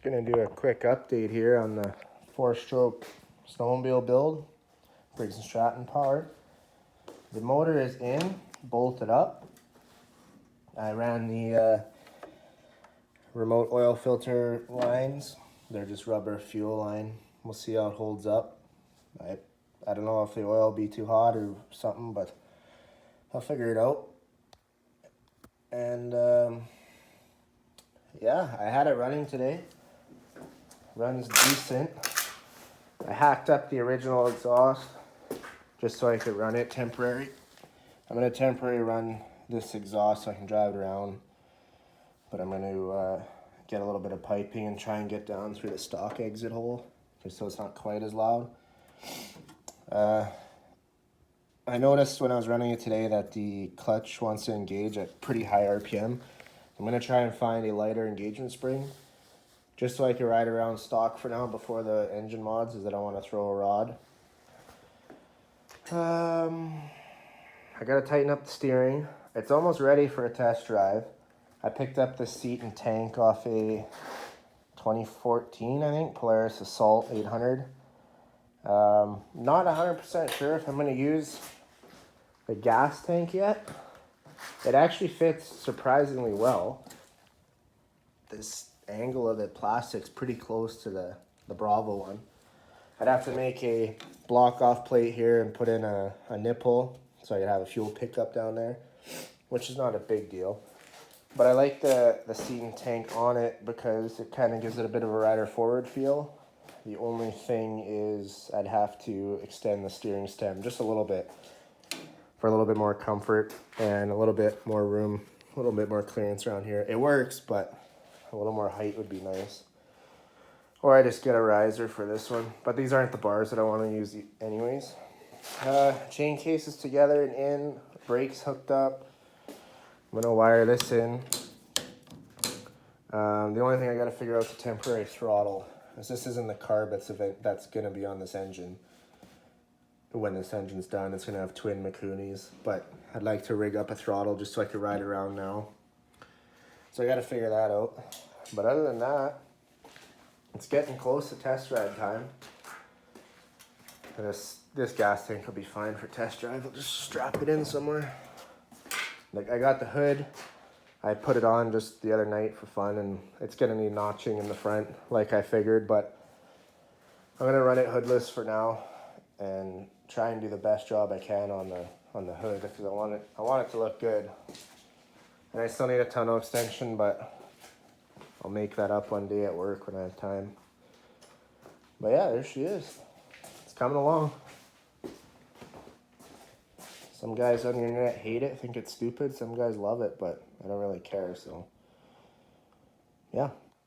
Gonna do a quick update here on the 4-stroke snowmobile build, Briggs and Stratton powered. The motor is in, bolted up. I ran the remote oil filter lines. They're just rubber fuel line. We'll see how it holds up. I don't know if the oil will be too hot or something, but I'll figure it out. And yeah, I had it running today. Runs decent. I hacked up the original exhaust just so I could run it temporary. I'm going to temporarily run this exhaust so I can drive it around, but I'm going to get a little bit of piping and try and get down through the stock exit hole just so it's not quite as loud. I noticed when I was running it today that the clutch wants to engage at pretty high RPM. I'm going to try and find a lighter engagement spring just so I can ride around stock for now before the engine mods, as I don't want to throw a rod. I got to tighten up the steering. It's almost ready for a test drive. I picked up the seat and tank off a 2014, I think, Polaris Assault 800. Not 100% sure if I'm going to use the gas tank yet. It actually fits surprisingly well. This angle of the plastic's pretty close to the Bravo one. I'd have to make a block off plate here and put in a nipple so I could have a fuel pickup down there, which is not a big deal. But I like the seat and tank on it because it kind of gives it a bit of a rider forward feel. The only thing is I'd have to extend the steering stem just a little bit for a little bit more comfort and a little bit more room, a little bit more clearance around here. It works, but a little more height would be nice. Or I just get a riser for this one. But these aren't the bars that I want to use anyways. Chain cases together and in. Brakes hooked up. I'm going to wire this in. The only thing I got to figure out is the temporary throttle. As this isn't the carb that's going to be on this engine. When this engine's done, it's going to have twin Makunis. But I'd like to rig up a throttle just so I can ride around now. So I got to figure that out. But other than that, it's getting close to test ride time. This gas tank will be fine for test drive. I'll just strap it in somewhere. Like, I got the hood. I put it on just the other night for fun, and it's gonna need notching in the front, like I figured. But I'm gonna run it hoodless for now and try and do the best job I can on the hood because I want it to look good. And I still need a tonneau extension, but I'll make that up one day at work when I have time. But yeah, there she is. It's coming along. Some guys on the internet hate it, think it's stupid. Some guys love it, but I don't really care, so yeah.